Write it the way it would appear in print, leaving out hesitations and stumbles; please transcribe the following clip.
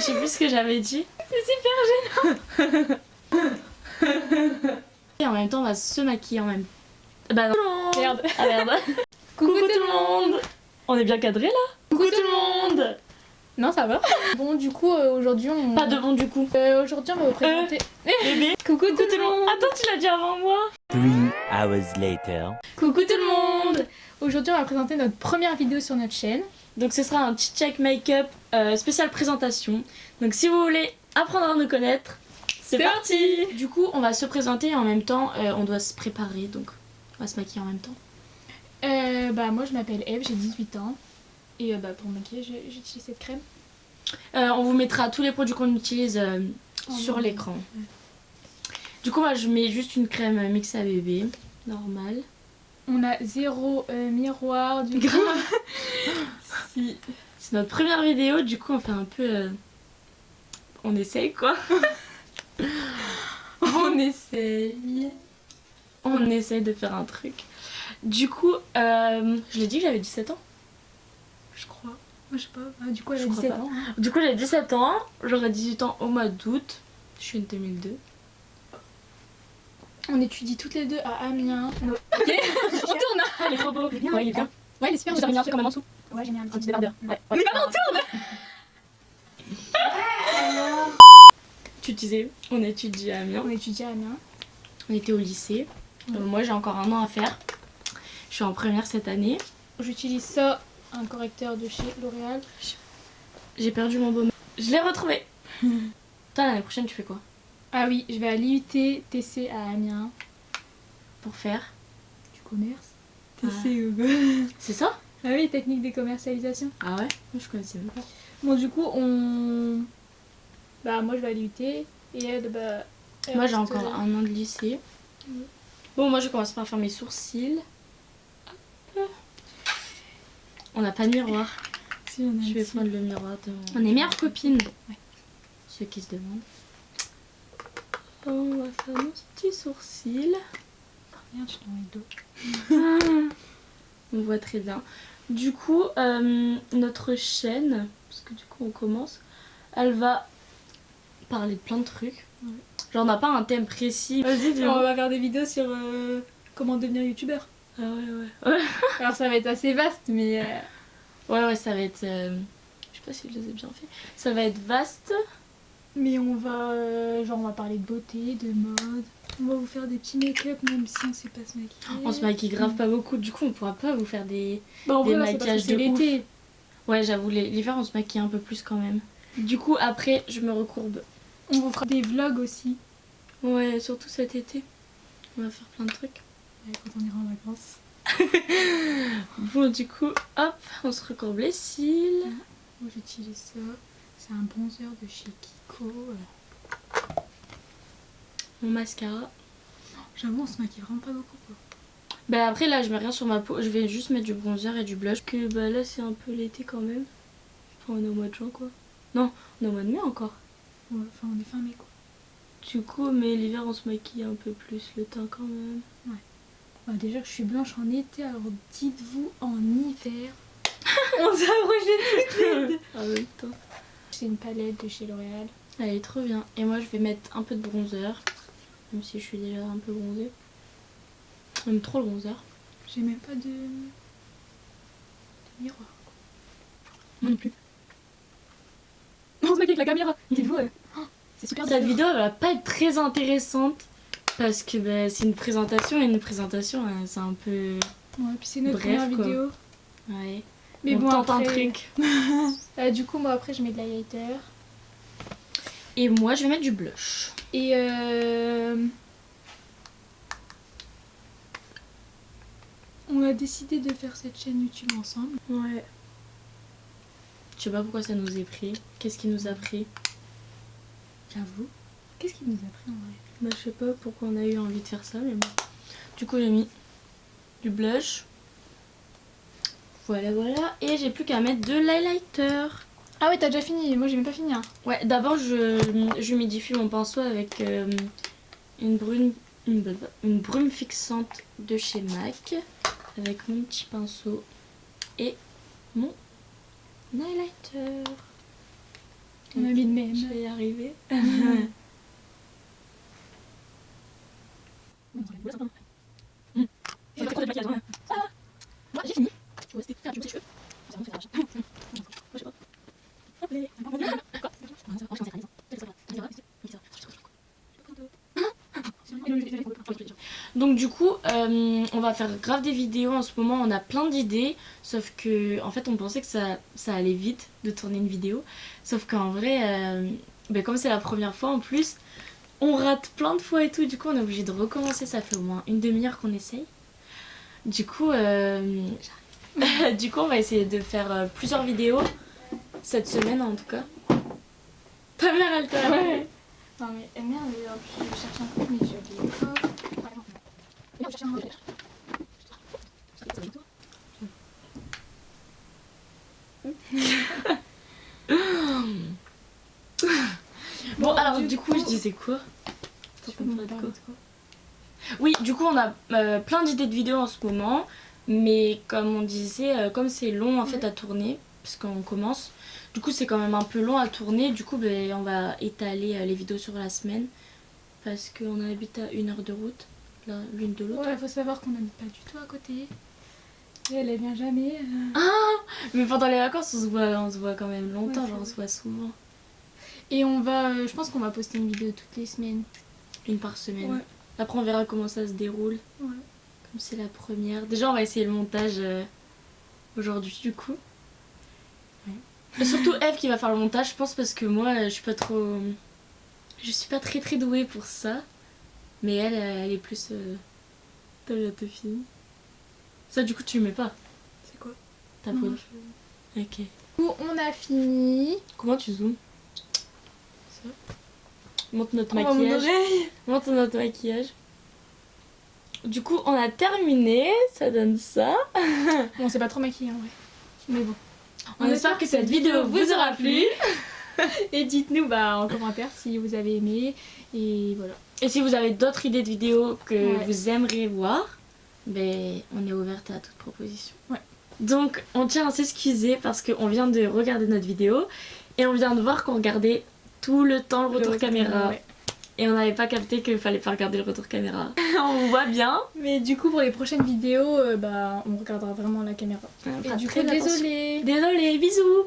sais plus ce que j'avais dit. C'est super gênant. Et en même temps, on va se maquiller en même temps. Bah non. Merde. Ah merde. Coucou tout le monde. On est bien cadré là. Coucou tout le monde. Non, ça va. Bon, du coup, aujourd'hui, on... Pas de bon du coup. Aujourd'hui, on va vous présenter... Bébé. Coucou tout le monde. Attends, tu l'as dit avant moi. 3 hours later. Coucou tout le monde. Aujourd'hui, on va présenter notre première vidéo sur notre chaîne. Donc ce sera un petit check make-up spécial présentation. Donc si vous voulez apprendre à nous connaître, c'est parti. Du coup, on va se présenter et en même temps, on doit se préparer. Donc on va se maquiller en même temps. Moi, je m'appelle Eve, j'ai 18 ans. Et pour me maquiller, j'utilise cette crème. On vous mettra tous les produits qu'on utilise sur l'écran. Du coup, moi je mets juste une crème mixée à bébé, normale. On a 0 miroir du coup. Si. C'est notre première vidéo, du coup on fait un peu... On essaye quoi. On essaye. On essaye de faire un truc. Du coup, je l'ai dit que j'avais 17 ans. Je crois. Moi, je sais pas. Du coup, elle a Je crois 17 pas. ans. Hein. Du coup j'ai 17 ans, j'aurai 18 ans au mois d'août. Je suis une 2002. On étudie toutes les deux à Amiens. Ok. On tourne. Ah, il est trop beau. Ouais, il est bien. Ouais, il est super. J'ai mis un truc quand même en dessous. Ouais, j'ai mis un Un petit petit débardeur. Ouais. Mais maman, on tourne. Tu disais, on étudie à Amiens. On étudie à Amiens. On était au lycée. Moi j'ai encore un an à faire. Je suis en première cette année. J'utilise ça, un correcteur de chez L'Oréal. J'ai perdu mon baume. Je l'ai retrouvé. Toi l'année prochaine tu fais quoi? Ah oui, je vais à l'IUT TC à Amiens. Pour faire? Du commerce. Ah. TCE. C'est ça? Ah oui, technique de commercialisation. Ah ouais? Moi je connaissais même pas. Bon, du coup, on... moi, je vais à l'IUT. Et elle, elle Moi j'ai reste encore là. un an de lycée. Bon, moi je commence par faire mes sourcils. Hop. On n'a pas de miroir. Si, on a Je vais ici. prendre le miroir de mon... On est meilleures copines. Ouais. Ceux qui se demandent. On va faire nos petits sourcils. Merde, je t'en mets deux. On voit très bien. Du coup, notre chaîne, parce que du coup on commence, elle va parler de plein de trucs. Ouais. Genre on n'a pas un thème précis. Vas-y, dis-moi. On va faire des vidéos sur comment devenir youtubeur. Ah ouais. Alors, ça va être assez vaste, mais... Ouais, ça va être... je sais pas si je les ai bien fait. Ça va être vaste. Mais on va, on va parler de beauté, de mode. On va vous faire des petits make-up même si on sait pas se maquiller. On se maquille grave pas beaucoup, du coup on pourra pas vous faire des... En des vrai, là, c'est parce que maquillages c'est de ouf. l'été. Ouais, j'avoue, l'hiver on se maquille un peu plus quand même. Du coup après je me recourbe. On vous fera des vlogs aussi. Ouais, surtout cet été. On va faire plein de trucs. Ouais, quand on ira en vacances. Bon du coup, hop, on se recourbe les cils. Moi j'utilise ça. C'est un bronzer de chez Kiko. Mon mascara. J'avoue, on se maquille vraiment pas beaucoup quoi. Bah après là je mets rien sur ma peau, je vais juste mettre du bronzer et du blush. Que bah là c'est un peu l'été quand même. Enfin on est au mois de juin quoi. Non, on est au mois de mai encore. Ouais, enfin on est fin mai quoi. Du coup, mais l'hiver on se maquille un peu plus le teint quand même. Ouais. Bah, déjà que je suis blanche en été, alors dites-vous en hiver. On s'approche des trucs. En même temps. C'est une palette de chez L'Oréal. Elle est trop bien. Et moi je vais mettre un peu de bronzer. Même si je suis déjà un peu bronzée. J'aime trop le bronzer. J'ai même pas de miroir. Moi non plus. On se maquille avec la caméra. Dites-vous, c'est super. Cette vidéo elle va pas être très intéressante. Parce que bah, c'est une présentation et une présentation c'est un peu... Ouais, puis c'est notre Bref, première quoi. vidéo. Ouais. Mais on bon, tente après... un truc. Du coup, moi après je mets de l'highlighter. Et moi je vais mettre du blush. Et on a décidé de faire cette chaîne YouTube ensemble. Ouais. Je sais pas pourquoi ça nous est pris. Qu'est-ce qui nous a pris? J'avoue. Qu'est-ce qui nous a pris en vrai? Bah je sais pas pourquoi on a eu envie de faire ça mais bon. Du coup j'ai mis du blush. Voilà. Et j'ai plus qu'à mettre de l'highlighter. Ah ouais, t'as déjà fini. Moi j'ai même pas fini. Hein. Ouais, d'abord je humidifie mon pinceau avec une brume fixante de chez MAC. Avec mon petit pinceau et mon highlighter. On a mis le même. Je vais y arriver. J'ai fini. Je vais rester faire du mes cheveux. Donc du coup, on va faire grave des vidéos en ce moment, on a plein d'idées, sauf que en fait on pensait que ça allait vite de tourner une vidéo, sauf qu'en vrai, comme c'est la première fois en plus, on rate plein de fois et tout, du coup on est obligé de recommencer, ça fait au moins une demi-heure qu'on essaye. Du coup, du coup on va essayer de faire plusieurs vidéos, cette semaine en tout cas. Ta mère elle t'a... Ouais. Non mais merde, je cherche un truc mais j'ai oublié. Bon alors du coup je disais quoi? Oui, du coup on a plein d'idées de vidéos en ce moment, mais comme on disait, comme c'est long en fait à tourner, parce qu'on commence, du coup c'est quand même un peu long à tourner, du coup on va étaler les vidéos sur la semaine, parce qu'on habite à 1 heure de route, l'une de l'autre. Ouais, faut savoir qu'on n'habite pas du tout à côté. Et elle vient jamais. Mais pendant les vacances on se voit quand même longtemps, Ouais, genre on se voit souvent. Et on va, je pense qu'on va poster une vidéo toutes les semaines. Une par semaine. Ouais. Après on verra comment ça se déroule. Ouais. Comme c'est la première. Déjà on va essayer le montage aujourd'hui du coup. Ouais. Et surtout Eve qui va faire le montage je pense parce que moi je suis pas très douée pour ça. Mais elle est plus... T'as bientôt fini. Ça du coup tu mets pas. C'est quoi? Ta pause. Ok. Du coup on a fini. Comment tu zoomes? Ça. Montre notre Oh, maquillage. Montre notre maquillage. Du coup, on a terminé. Ça donne ça. Bon, c'est pas trop maquillé en vrai. Mais bon. On espère que cette vidéo vous aura plu. Et dites-nous en commentaire si vous avez aimé. Et voilà. Et si vous avez d'autres idées de vidéos que Ouais. vous aimeriez voir, on est ouverte à toute proposition. Ouais. Donc, on tient à s'excuser parce qu'on vient de regarder notre vidéo et on vient de voir qu'on regardait tout le temps le retour caméra. Ouais. Et on n'avait pas capté qu'il fallait pas regarder le retour caméra. On vous voit bien. Mais du coup, pour les prochaines vidéos, on regardera vraiment la caméra. On Et fera du coup, très attention. désolée. Désolée, bisous.